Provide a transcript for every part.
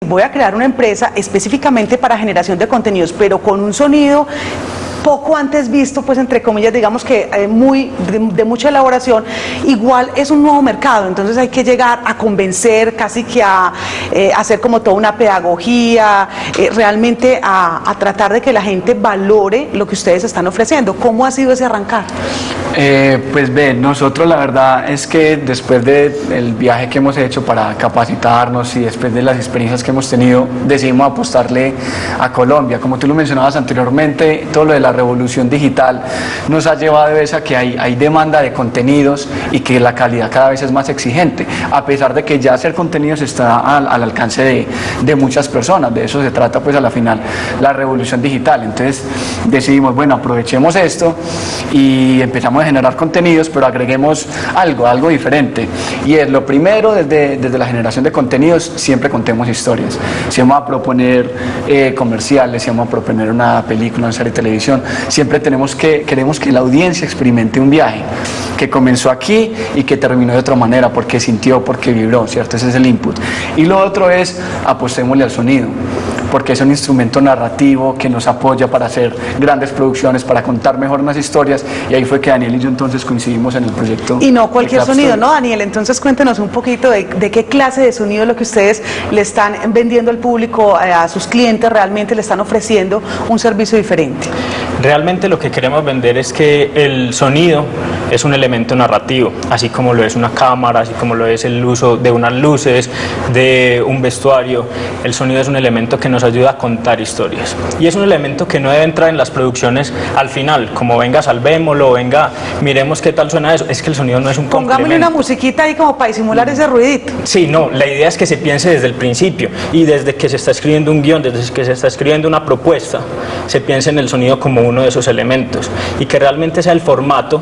voy a crear una empresa específicamente para generación de contenidos, pero con un sonido poco antes visto, pues entre comillas, digamos que de mucha elaboración, igual es un nuevo mercado, entonces hay que llegar a convencer, casi que a hacer como toda una pedagogía, realmente a tratar de que la gente valore lo que ustedes están ofreciendo. ¿Cómo ha sido ese arrancar? Pues ven, nosotros la verdad es que después del viaje que hemos hecho para capacitarnos y después de las experiencias que hemos tenido, decidimos apostarle a Colombia. Como tú lo mencionabas anteriormente, todo lo de la revolución digital nos ha llevado a que hay demanda de contenidos y que la calidad cada vez es más exigente, a pesar de que ya hacer contenidos está al alcance de muchas personas. De eso se trata pues a la final la revolución digital. Entonces decidimos, bueno, aprovechemos esto y empezamos a generar contenidos, pero agreguemos algo diferente, y es lo primero, desde la generación de contenidos siempre contemos historias. Si vamos a proponer comerciales, si vamos a proponer una película, una serie de televisión, siempre queremos que la audiencia experimente un viaje que comenzó aquí y que terminó de otra manera, porque sintió, porque vibró, ¿cierto? Ese es el input. Y lo otro es, apostémosle al sonido, porque es un instrumento narrativo que nos apoya para hacer grandes producciones, para contar mejor unas historias, y ahí fue que Daniel y yo entonces coincidimos en el proyecto. Y no cualquier sonido, ¿no, Daniel? Entonces cuéntenos un poquito de qué clase de sonido es lo que ustedes le están vendiendo al público, a sus clientes, realmente le están ofreciendo un servicio diferente. Realmente lo que queremos vender es que el sonido es un elemento narrativo, así como lo es una cámara, así como lo es el uso de unas luces, de un vestuario. El sonido es un elemento que nos ayuda a contar historias, y es un elemento que no debe entrar en las producciones al final, como venga, salvémoslo, venga, miremos qué tal suena eso. Es que el sonido no es un complemento. Pongámosle una musiquita ahí como para disimular ese ruidito. Sí, no, la idea es que se piense desde el principio, y desde que se está escribiendo un guión, desde que se está escribiendo una propuesta, se piense en el sonido como uno de esos elementos, y que realmente sea el formato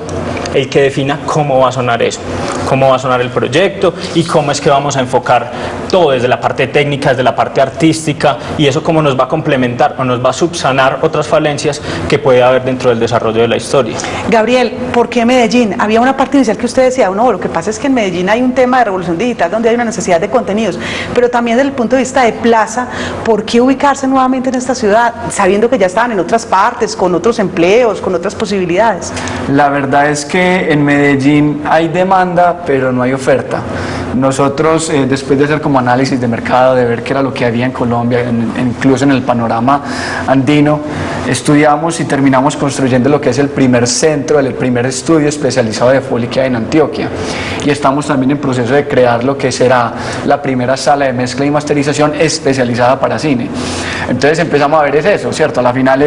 el que defina cómo va a sonar eso, cómo va a sonar el proyecto y cómo es que vamos a enfocar todo, desde la parte técnica, desde la parte artística, y eso cómo nos va a complementar o nos va a subsanar otras falencias que puede haber dentro del desarrollo de la historia. Gabriel, ¿por qué Medellín? Había una parte inicial que usted decía, no, lo que pasa es que en Medellín hay un tema de revolución digital donde hay una necesidad de contenidos, pero también desde el punto de vista de plaza, ¿por qué ubicarse nuevamente en esta ciudad, sabiendo que ya estaban en otras partes, con otros empleos, con otras posibilidades? La verdad es que en Medellín hay demanda, pero no hay oferta. Nosotros, después de hacer como análisis de mercado, de ver qué era lo que había en Colombia, incluso en el panorama andino, estudiamos y terminamos construyendo lo que es el primer centro, el primer estudio especializado de Foley que hay en Antioquia. Y estamos también en proceso de crear lo que será la primera sala de mezcla y masterización especializada para cine. Entonces empezamos a ver es eso, ¿cierto? A la final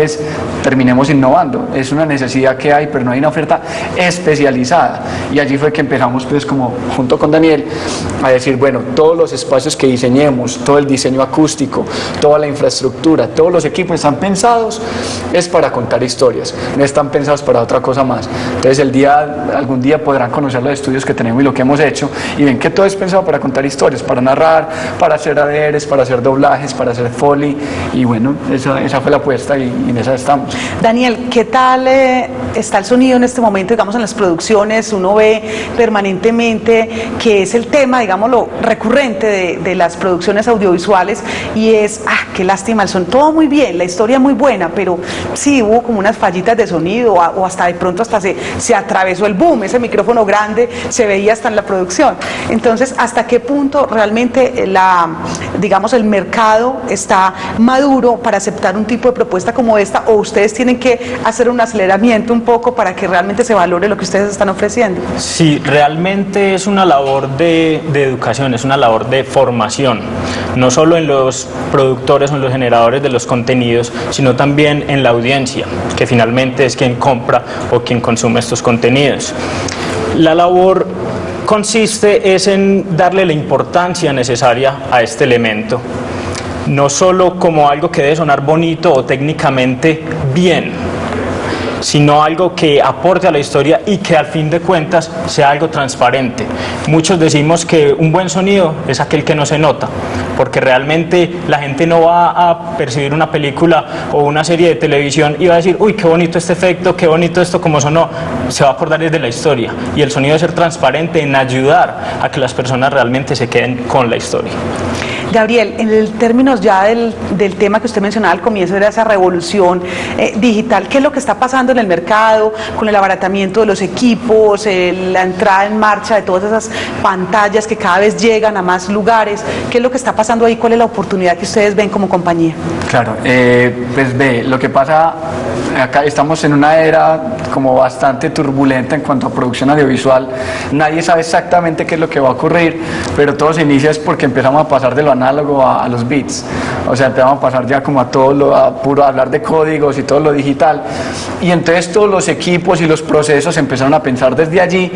terminemos innovando. Es una necesidad que hay, pero no hay una oferta especializada. Y allí fue que empezamos, pues, como junto con Daniel, a decir, bueno, todos los espacios que diseñemos, todo el diseño acústico, toda la infraestructura, todos los equipos están pensados es para contar historias, no están pensados para otra cosa más. Entonces algún día podrán conocer los estudios que tenemos y lo que hemos hecho, y ven que todo es pensado para contar historias, para narrar, para hacer adheres, para hacer doblajes, para hacer foley, y bueno, esa fue la apuesta, y en esa estamos. Daniel, ¿qué tal está el sonido en este momento, digamos, en las producciones? Uno ve permanentemente que es el tema, digámoslo, recurrente de las producciones audiovisuales, y es, qué lástima el son, todo muy bien, la historia muy buena, pero sí hubo como unas fallitas de sonido, o hasta de pronto hasta se atravesó el boom, ese micrófono grande se veía hasta en la producción. Entonces, ¿hasta qué punto realmente digamos, el mercado está maduro para aceptar un tipo de propuesta como esta, o ustedes tienen que hacer un aceleramiento un poco para que realmente se valore lo que ustedes están ofreciendo? Sí, realmente es una labor de educación, es una labor de formación, no solo en los productores o en los generadores de los contenidos, sino también en la audiencia, que finalmente es quien compra o quien consume estos contenidos. La labor consiste en darle la importancia necesaria a este elemento, no solo como algo que debe sonar bonito o técnicamente bien, sino algo que aporte a la historia y que al fin de cuentas sea algo transparente. Muchos decimos que un buen sonido es aquel que no se nota, porque realmente la gente no va a percibir una película o una serie de televisión y va a decir, uy, qué bonito este efecto, qué bonito esto, como sonó. Se va a acordar desde la historia, y el sonido debe ser transparente en ayudar a que las personas realmente se queden con la historia. Gabriel, en el términos ya del tema que usted mencionaba al comienzo, era esa revolución digital, ¿qué es lo que está pasando en el mercado con el abaratamiento de los equipos, la entrada en marcha de todas esas pantallas que cada vez llegan a más lugares? ¿Qué es lo que está pasando ahí? ¿Cuál es la oportunidad que ustedes ven como compañía? Claro, pues ve, lo que pasa, acá estamos en una era como bastante turbulenta en cuanto a producción audiovisual. Nadie sabe exactamente qué es lo que va a ocurrir, pero todo se inicia es porque empezamos a pasar de lo análogo a los bits. O sea, empezamos a pasar ya como a todo a puro hablar de códigos y todo lo digital. Y entonces todos los equipos y los procesos empezaron a pensar desde allí,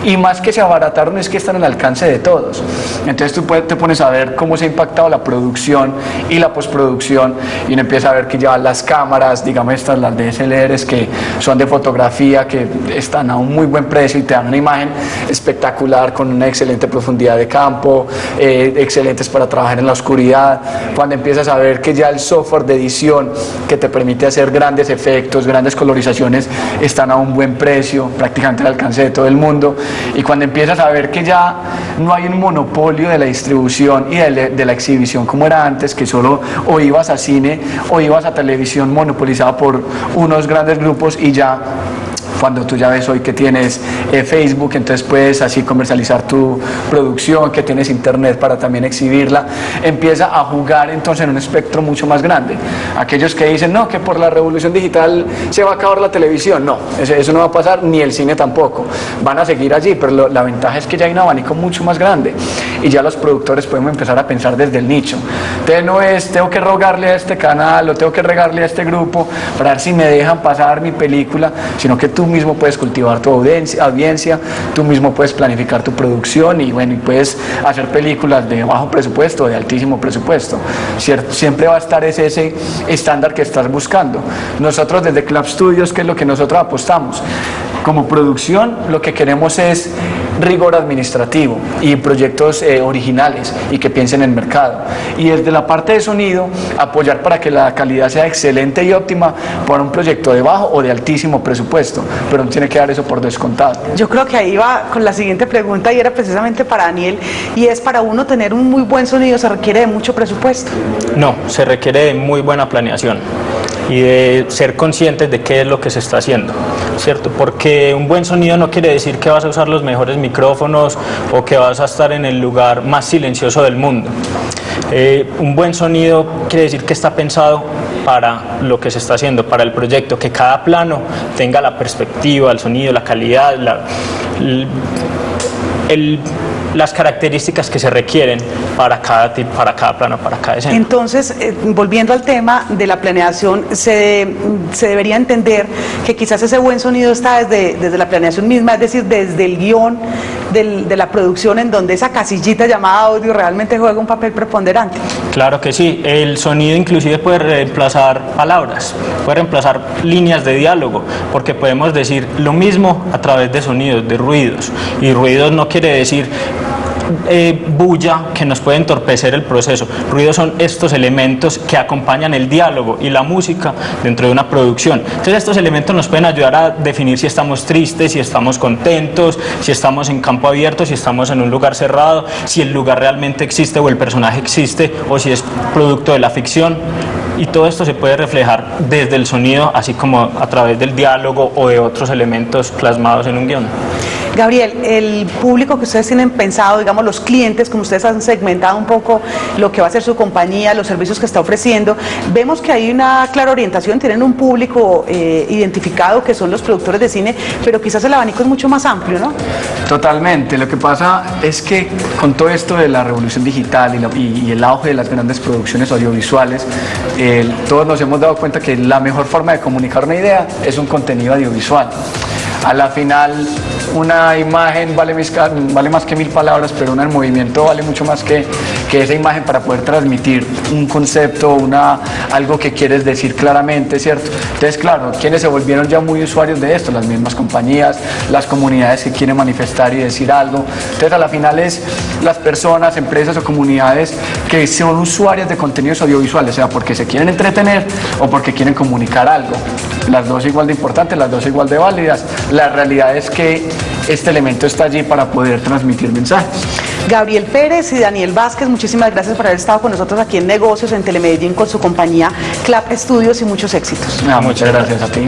y más que se abarataron es que están al alcance de todos. Entonces tú te pones a ver cómo se ha impactado la producción y la postproducción, y uno empieza a ver que ya las cámaras, digamos estas, las DSLRs, que son de fotografía, que están a un muy buen precio y te dan una imagen espectacular con una excelente profundidad de campo, excelentes para trabajar en la oscuridad. Cuando empiezas a ver que ya el software de edición que te permite hacer grandes efectos, grandes colorizaciones, están a un buen precio, prácticamente al alcance de todo el mundo. Y cuando empiezas a ver que ya no hay un monopolio de la distribución y de la exhibición como era antes, que solo o ibas a cine o ibas a televisión monopolizada por unos grandes grupos, y ya cuando tú ya ves hoy que tienes Facebook, entonces puedes así comercializar tu producción, que tienes internet para también exhibirla, empieza a jugar entonces en un espectro mucho más grande. Aquellos que dicen, no, que por la revolución digital se va a acabar la televisión, no, eso no va a pasar, ni el cine tampoco, van a seguir allí, pero la ventaja es que ya hay un abanico mucho más grande, y ya los productores podemos empezar a pensar desde el nicho. Entonces no es, tengo que rogarle a este canal o tengo que regarle a este grupo para ver si me dejan pasar mi película, sino que tú mismo puedes cultivar tu audiencia, tú mismo puedes planificar tu producción, y bueno, y puedes hacer películas de bajo presupuesto o de altísimo presupuesto. Siempre va a estar ese estándar que estás buscando. Nosotros desde Club Studios, ¿qué es lo que nosotros apostamos? Como producción, lo que queremos es rigor administrativo y proyectos originales y que piensen en el mercado. Y desde la parte de sonido, apoyar para que la calidad sea excelente y óptima para un proyecto de bajo o de altísimo presupuesto, pero no tiene que dar eso por descontado. Yo creo que ahí va con la siguiente pregunta, y era precisamente para Daniel, y es: para uno tener un muy buen sonido, ¿se requiere de mucho presupuesto? No, se requiere de muy buena planeación y de ser conscientes de qué es lo que se está haciendo, ¿cierto? Porque un buen sonido no quiere decir que vas a usar los mejores micrófonos o que vas a estar en el lugar más silencioso del mundo. Un buen sonido quiere decir que está pensado para lo que se está haciendo, para el proyecto, que cada plano tenga la perspectiva, el sonido, la calidad, las características que se requieren para cada plano, para cada escena. Entonces, volviendo al tema de la planeación, se debería entender que quizás ese buen sonido está desde la planeación misma, es decir, desde el guión de la producción, en donde esa casillita llamada audio realmente juega un papel preponderante. Claro que sí, el sonido inclusive puede reemplazar palabras, puede reemplazar líneas de diálogo, porque podemos decir lo mismo a través de sonidos, de ruidos, y ruidos no quiere decir bulla que nos puede entorpecer el proceso. Ruidos son estos elementos que acompañan el diálogo y la música dentro de una producción. Entonces estos elementos nos pueden ayudar a definir si estamos tristes, si estamos contentos, si estamos en campo abierto, si estamos en un lugar cerrado, si el lugar realmente existe o el personaje existe, o si es producto de la ficción. Y todo esto se puede reflejar desde el sonido, así como a través del diálogo o de otros elementos plasmados en un guión. Gabriel, el público que ustedes tienen pensado, digamos los clientes, como ustedes han segmentado un poco lo que va a ser su compañía, los servicios que está ofreciendo, vemos que hay una clara orientación, tienen un público identificado que son los productores de cine, pero quizás el abanico es mucho más amplio, ¿no? Totalmente, lo que pasa es que con todo esto de la revolución digital y el auge de las grandes producciones audiovisuales, todos nos hemos dado cuenta que la mejor forma de comunicar una idea es un contenido audiovisual. A la final, una imagen vale más que 1000 palabras, pero un movimiento vale mucho más que esa imagen para poder transmitir un concepto, algo que quieres decir claramente, ¿cierto? Entonces, claro, quienes se volvieron ya muy usuarios de esto, las mismas compañías, las comunidades que quieren manifestar y decir algo. Entonces, a la final es las personas, empresas o comunidades que son usuarias de contenidos audiovisuales, o sea, porque se quieren entretener o porque quieren comunicar algo. Las dos igual de importantes, las dos igual de válidas. La realidad es que este elemento está allí para poder transmitir mensajes. Gabriel Pérez y Daniel Vázquez, muchísimas gracias por haber estado con nosotros aquí en Negocios, en Telemedellín, con su compañía Clap Studios, y muchos éxitos. Muchas gracias a ti.